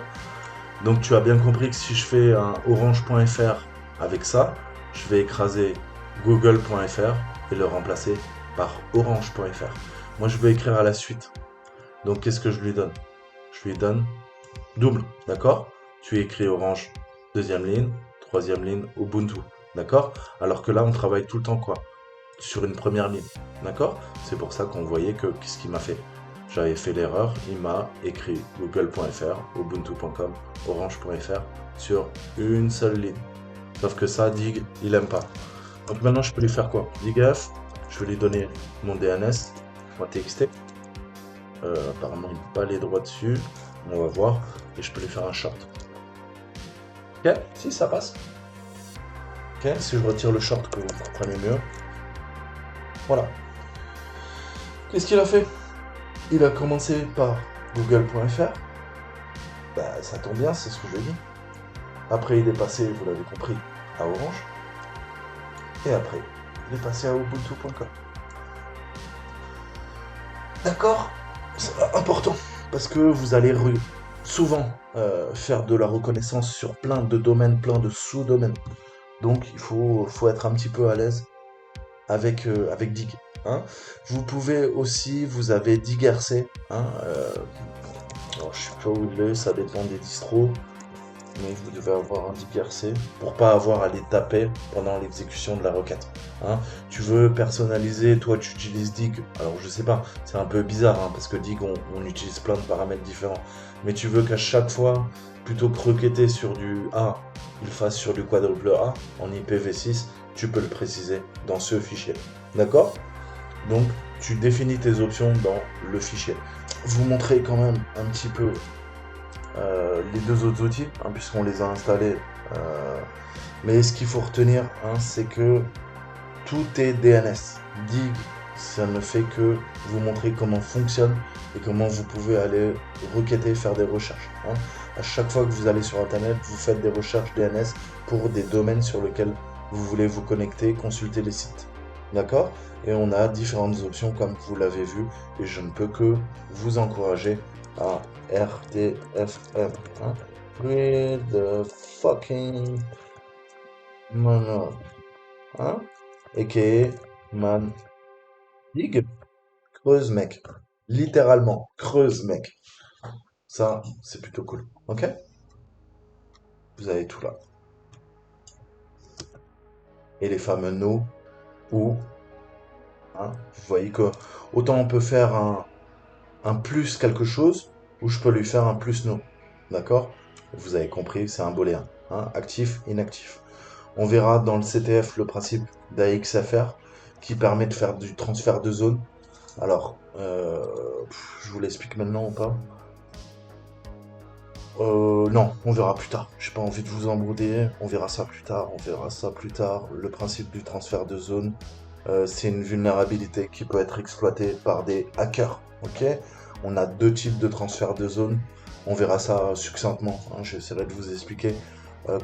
Donc tu as bien compris que si je fais un orange.fr avec ça, je vais écraser google.fr et le remplacer par orange.fr. Moi je veux écrire à la suite. Donc qu'est-ce que je lui donne? Je lui donne double, d'accord? Tu écris orange, deuxième ligne, troisième ligne, Ubuntu, d'accord? Alors que là on travaille tout le temps quoi? Sur une première ligne, d'accord? C'est pour ça qu'on voyait que qu'est-ce qu'il m'a fait? J'avais fait l'erreur, il m'a écrit google.fr, ubuntu.com, orange.fr sur une seule ligne. Sauf que ça, Dig, il aime pas. Donc maintenant, je peux lui faire quoi? Digf, je vais lui donner mon DNS.txt. Apparemment, il n'a pas les droits dessus. On va voir. Et je peux lui faire un short. Ok, si ça passe. Ok, si je retire le short, que vous comprenez mieux. Voilà. Qu'est-ce qu'il a fait? Il a commencé par google.fr. Ça tombe bien, c'est ce que je dis. Après, il est passé, vous l'avez compris, à Orange. Et après, il est passé à ubuntu.com. D'accord? C'est important, parce que vous allez souvent faire de la reconnaissance sur plein de domaines, plein de sous-domaines. Donc, il faut être un petit peu à l'aise avec Dig. Hein. Vous pouvez aussi, vous avez Digrc. Alors, je sais pas où il est, ça dépend des distros. Mais vous devez avoir un Digrc pour pas avoir à les taper pendant l'exécution de la requête. Hein. Tu veux personnaliser, toi tu utilises Dig. Alors je sais pas, c'est un peu bizarre parce que Dig on utilise plein de paramètres différents. Mais tu veux qu'à chaque fois, plutôt que requêter sur du A, il fasse sur du quadruple A en IPv6, tu peux le préciser dans ce fichier. D'accord? Donc tu définis tes options dans le fichier. Vous montrez quand même un petit peu les deux autres outils, puisqu'on les a installés. Mais ce qu'il faut retenir, c'est que tout est DNS. Dig, ça ne fait que vous montrer comment fonctionne et comment vous pouvez aller requêter, faire des recherches. À chaque fois que vous allez sur Internet, vous faites des recherches DNS pour des domaines sur lesquels vous voulez vous connecter, consulter les sites. D'accord? Et on a différentes options comme vous l'avez vu, et je ne peux que vous encourager à RTFM. Read the fucking manual. A.k.a. man. Dig. Creuse, mec. Littéralement, creuse, mec. Ça, c'est plutôt cool. Ok? Vous avez tout là. Et les fameux no ou. Vous voyez que autant on peut faire un plus quelque chose, ou je peux lui faire un plus no. D'accord? Vous avez compris, c'est un booléen. Actif, inactif. On verra dans le CTF le principe d'AXFR qui permet de faire du transfert de zone. Alors, je vous l'explique maintenant ou pas? Non, on verra plus tard. J'ai pas envie de vous embrouiller. On verra ça plus tard. Le principe du transfert de zone, c'est une vulnérabilité qui peut être exploitée par des hackers. Ok? On a deux types de transfert de zone. On verra ça succinctement. J'essaierai de vous expliquer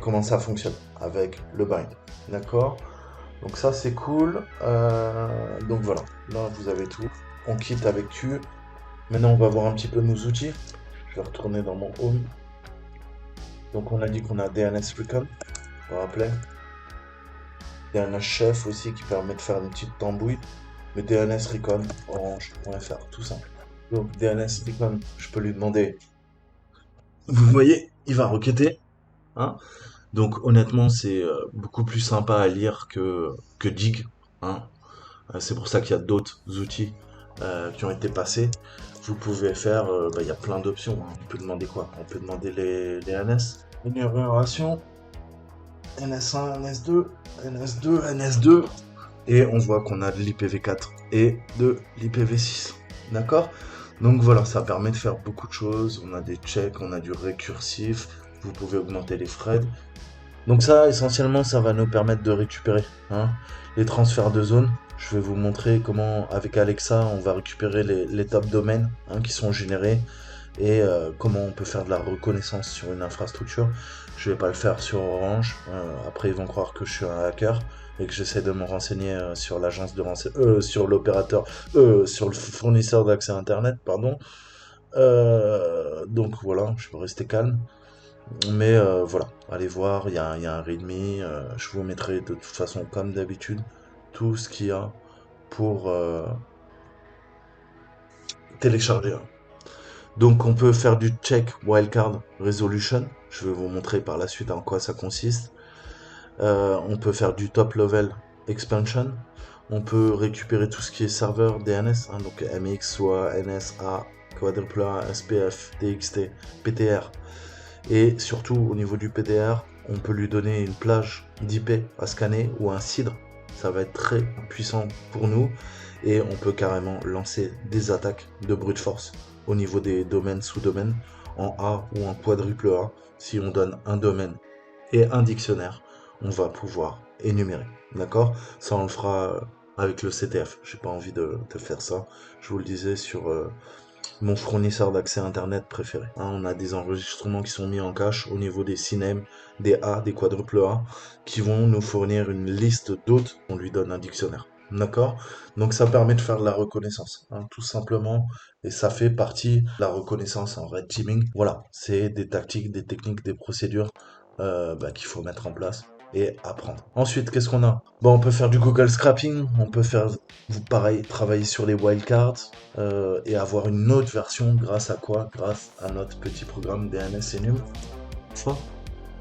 comment ça fonctionne avec le bind. D'accord? Donc ça c'est cool. Donc voilà, là vous avez tout. On quitte avec Q. Maintenant on va voir un petit peu nos outils. Je vais retourner dans mon home. Donc on a dit qu'on a DNS Recon, vous vous rappelez? DNS Chef aussi qui permet de faire une petite tambouille. Mais DNS Recon, orange.fr, tout simple. Donc DNS Recon, je peux lui demander. Vous voyez, il va requêter. Donc honnêtement, c'est beaucoup plus sympa à lire que Dig. C'est pour ça qu'il y a d'autres outils qui ont été passés. Vous pouvez faire, il y a plein d'options. On peut demander quoi? On peut demander les NS. Énumération, NS1, NS2, NS2, NS2. Et on voit qu'on a de l'IPv4 et de l'IPv6. D'accord? Donc voilà, ça permet de faire beaucoup de choses. On a des checks, on a du récursif. Vous pouvez augmenter les threads. Donc ça, essentiellement, ça va nous permettre de récupérer les transferts de zone. Je vais vous montrer comment, avec Alexa, on va récupérer les top domaines qui sont générés et comment on peut faire de la reconnaissance sur une infrastructure. Je vais pas le faire sur Orange. Après, ils vont croire que je suis un hacker et que j'essaie de me renseigner sur l'agence de sur l'opérateur, sur le fournisseur d'accès Internet, pardon. Donc voilà, je peux rester calme. Mais voilà, allez voir, il y a un README. Je vous mettrai de toute façon, comme d'habitude, tout ce qu'il y a pour télécharger. Donc on peut faire du check wildcard resolution. Je vais vous montrer par la suite en quoi ça consiste. On peut faire du top level expansion. On peut récupérer tout ce qui est serveur DNS, donc MX, SOA, NSA, quadruple A, SPF, DXT, PTR. Et surtout au niveau du PTR, on peut lui donner une plage d'IP à scanner ou un cidre. Ça va être très puissant pour nous et on peut carrément lancer des attaques de brute force au niveau des domaines sous-domaines en A ou en quadruple A. Si on donne un domaine et un dictionnaire, on va pouvoir énumérer. D'accord? Ça on le fera avec le CTF. J'ai pas envie de faire ça. Je vous le disais sur mon fournisseur d'accès internet préféré. On a des enregistrements qui sont mis en cache au niveau des CNAME, des A, des quadruples A, qui vont nous fournir une liste d'hôtes. On lui donne un dictionnaire. D'accord? Donc ça permet de faire de la reconnaissance, tout simplement. Et ça fait partie de la reconnaissance en red teaming. Voilà, c'est des tactiques, des techniques, des procédures qu'il faut mettre en place et apprendre. Ensuite, qu'est-ce qu'on a? Bon, on peut faire du Google scrapping, on peut faire, pareil, travailler sur les wildcards et avoir une autre version grâce à quoi? Grâce à notre petit programme DNS Enum. Ça,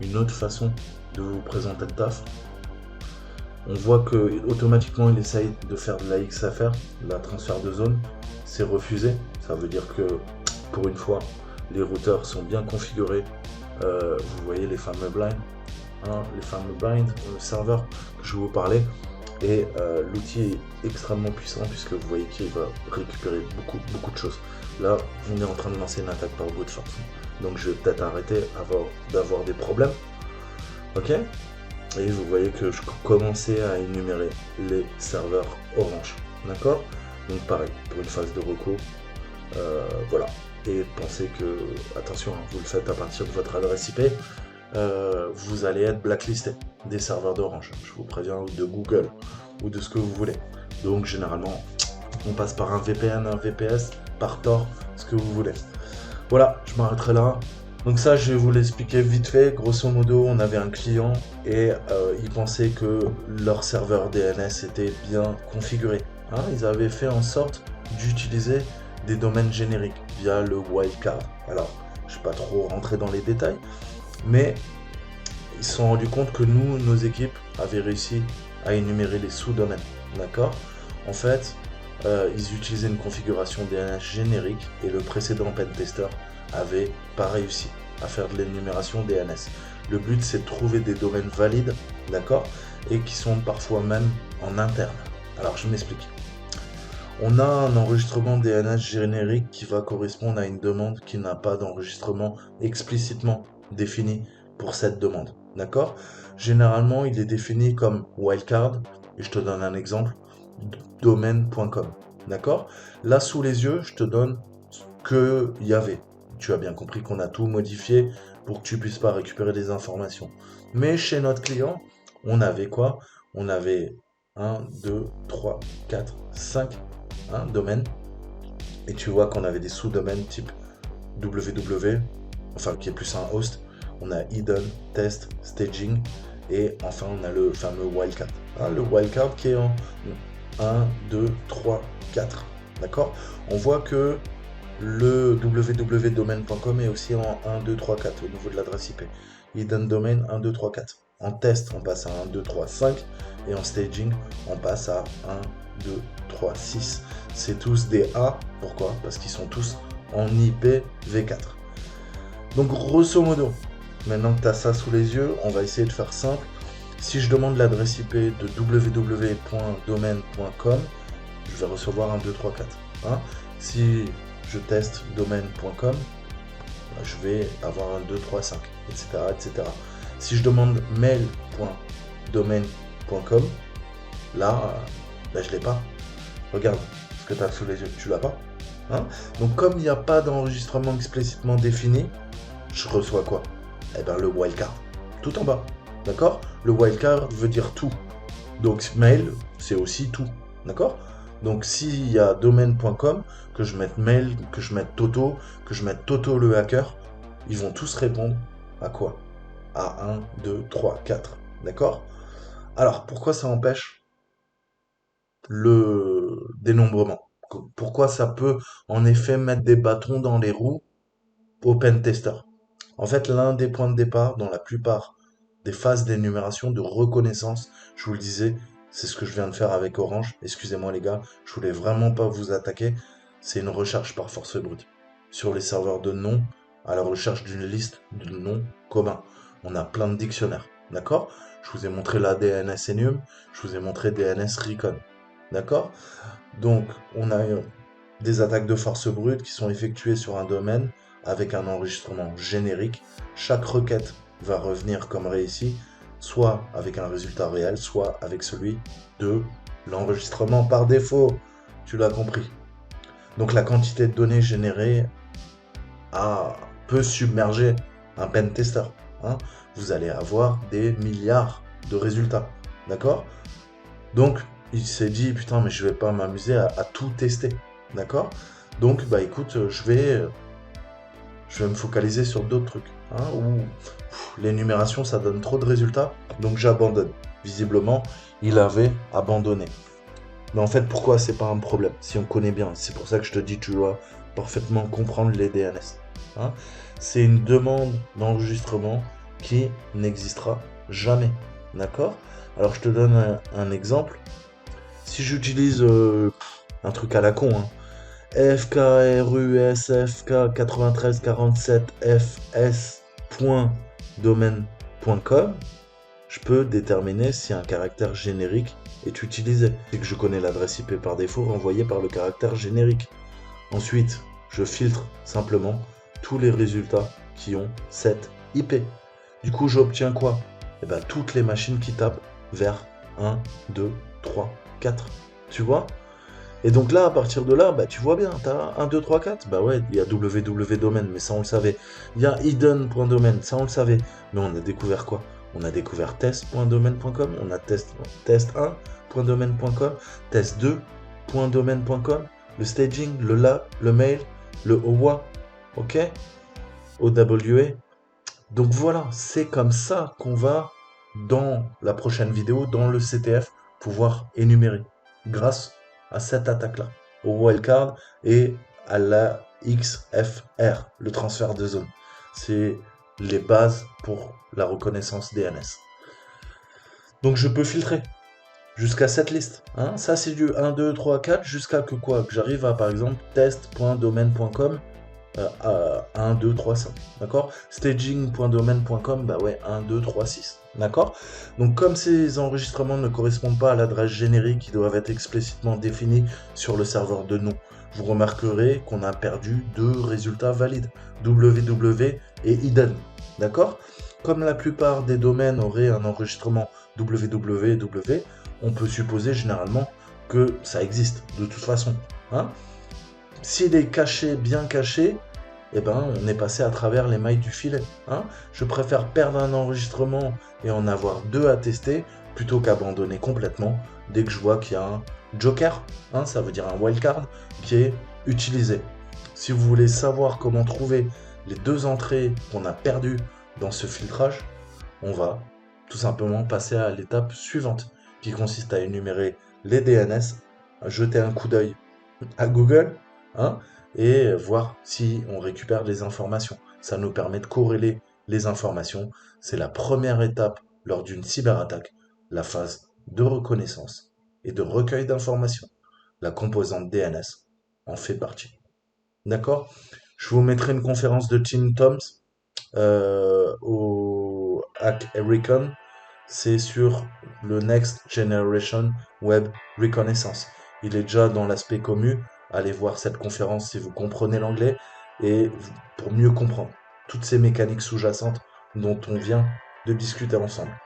une autre façon de vous présenter le taf. On voit que automatiquement il essaye de faire de la XFR, de la transfert de zone. C'est refusé. Ça veut dire que pour une fois, les routeurs sont bien configurés. Vous voyez les fameux blinds, les fameux blind serveurs que je vais vous parler. Et l'outil est extrêmement puissant puisque vous voyez qu'il va récupérer beaucoup de choses. Là, on est en train de lancer une attaque par brute force. Donc je vais peut-être arrêter d'avoir des problèmes. Ok? Et vous voyez que je commençais à énumérer les serveurs Orange. D'accord? Donc pareil, pour une phase de recours. Voilà. Et pensez que, attention, vous le faites à partir de votre adresse IP. Vous allez être blacklisté des serveurs d'Orange, je vous préviens, ou de Google, ou de ce que vous voulez. Donc généralement, on passe par un VPN, un VPS, par Tor, ce que vous voulez. Voilà, je m'arrêterai là. Donc ça, je vais vous l'expliquer vite fait. Grosso modo, on avait un client et ils pensaient que leur serveur DNS était bien configuré. Ils avaient fait en sorte d'utiliser des domaines génériques via le wildcard. Alors, je ne vais pas trop rentrer dans les détails, mais ils se sont rendus compte que nous, nos équipes, avaient réussi à énumérer les sous-domaines. D'accord? En fait, ils utilisaient une configuration DNS générique et le précédent pentester avait pas réussi à faire de l'énumération DNS. Le but, c'est de trouver des domaines valides, d'accord? Et qui sont parfois même en interne. Alors, je m'explique. On a un enregistrement DNS générique qui va correspondre à une demande qui n'a pas d'enregistrement explicitement défini pour cette demande. D'accord? Généralement, il est défini comme wildcard, et je te donne un exemple, domaine.com. D'accord? Là, sous les yeux, je te donne ce qu'il y avait. Tu as bien compris qu'on a tout modifié pour que tu puisses pas récupérer des informations. Mais chez notre client, on avait quoi? On avait 1, 2, 3, 4, 5 domaines. Et tu vois qu'on avait des sous-domaines type www, enfin qui est plus un host. On a hidden, test, staging. Et enfin, on a le fameux wildcard. Le wildcard qui est en 1, 2, 3, 4. D'accord? On voit que le www.domaine.com est aussi en 1, 2, 3, 4 au niveau de l'adresse IP. Hidden domain 1, 2, 3, 4. En test, on passe à 1, 2, 3, 5. Et en staging, on passe à 1, 2, 3, 6. C'est tous des A. Pourquoi? Parce qu'ils sont tous en IPv4. Donc grosso modo, maintenant que tu as ça sous les yeux, on va essayer de faire simple. Si je demande l'adresse IP de www.domaine.com, je vais recevoir 1, 2, 3, 4. Si je teste domaine.com, je vais avoir 1, 2, 3, 5, etc., etc. Si je demande mail.domain.com, là, ben, je l'ai pas. Regarde ce que tu as sous les yeux, tu l'as pas. Hein. Donc comme il n'y a pas d'enregistrement explicitement défini, je reçois quoi? Eh ben le wildcard. Tout en bas. D'accord? Le wildcard veut dire tout. Donc mail, c'est aussi tout. D'accord? Donc s'il y a domaine.com, que je mette mail, que je mette Toto, que je mette Toto le hacker, ils vont tous répondre à quoi? À 1, 2, 3, 4. D'accord? Alors pourquoi ça empêche le dénombrement? Pourquoi ça peut en effet mettre des bâtons dans les roues au pentester? En fait, l'un des points de départ dans la plupart des phases d'énumération, de reconnaissance, je vous le disais, c'est ce que je viens de faire avec Orange. Excusez-moi les gars, je voulais vraiment pas vous attaquer. C'est une recherche par force brute. Sur les serveurs de noms, à la recherche d'une liste de noms communs. On a plein de dictionnaires, d'accord? Je vous ai montré la DNS Enum, je vous ai montré DNS Recon, d'accord? Donc, on a des attaques de force brute qui sont effectuées sur un domaine avec un enregistrement générique. Chaque requête va revenir comme réussi, soit avec un résultat réel, soit avec celui de l'enregistrement par défaut. Tu l'as compris. Donc la quantité de données générées peut submerger un pen tester. Hein. Vous allez avoir des milliards de résultats. D'accord? Donc il s'est dit, putain, mais je vais pas m'amuser à tout tester. D'accord? Donc, bah écoute, je vais me focaliser sur d'autres trucs. Hein, où l'énumération, ça donne trop de résultats, donc j'abandonne. Visiblement, il avait abandonné. Mais en fait, pourquoi c'est pas un problème? Si on connaît bien, c'est pour ça que je te dis, tu dois parfaitement comprendre les DNS. Hein. C'est une demande d'enregistrement qui n'existera jamais. D'accord? Alors, je te donne un exemple. Si j'utilise un truc à la con, hein, FKRUSFK 9347 fs.domaine.com, je peux déterminer si un caractère générique est utilisé. C'est que je connais l'adresse IP par défaut renvoyée par le caractère générique. Ensuite, je filtre simplement tous les résultats qui ont cette IP. Du coup, j'obtiens quoi? Eh ben, toutes les machines qui tapent vers 1, 2, 3, 4. Tu vois? Et donc là, à partir de là, bah, tu vois bien, t'as 1, 2, 3, 4. Bah ouais, il y a www.domain, mais ça on le savait. Il y a hidden.domain, ça on le savait. Mais on a découvert quoi? On a découvert test.domain.com, on a test1.domain.com, test2.domain.com, le staging, le lab, le mail, le OWA, ok? OWA. Donc voilà, c'est comme ça qu'on va, dans la prochaine vidéo, dans le CTF, pouvoir énumérer. Grâce à cette attaque-là, au wildcard et à la XFR, le transfert de zone. C'est les bases pour la reconnaissance DNS. Donc je peux filtrer jusqu'à cette liste. Hein. Ça c'est du 1, 2, 3, 4 jusqu'à que quoi? Que j'arrive à par exemple test.domain.com 1, 2, 3, 5. D'accord? Staging.domain.com, bah ouais, 1, 2, 3, 6. D'accord? Donc, comme ces enregistrements ne correspondent pas à l'adresse générique qui doivent être explicitement définis sur le serveur de nom, vous remarquerez qu'on a perdu deux résultats valides, www et hidden. D'accord? Comme la plupart des domaines auraient un enregistrement www, on peut supposer généralement que ça existe de toute façon. Hein? S'il est caché, bien caché, eh ben, on est passé à travers les mailles du filet. Hein. Je préfère perdre un enregistrement et en avoir deux à tester plutôt qu'abandonner complètement dès que je vois qu'il y a un joker, hein, ça veut dire un wildcard, qui est utilisé. Si vous voulez savoir comment trouver les deux entrées qu'on a perdues dans ce filtrage, on va tout simplement passer à l'étape suivante, qui consiste à énumérer les DNS, à jeter un coup d'œil à Google, hein, et voir si on récupère les informations. Ça nous permet de corréler les informations. C'est la première étape lors d'une cyberattaque, la phase de reconnaissance et de recueil d'informations. La composante DNS en fait partie. D'accord? Je vous mettrai une conférence de Tim Toms au Hack Recon. C'est sur le Next Generation Web Reconnaissance. Il est déjà dans l'aspect commu. Allez voir cette conférence si vous comprenez l'anglais et pour mieux comprendre toutes ces mécaniques sous-jacentes dont on vient de discuter ensemble.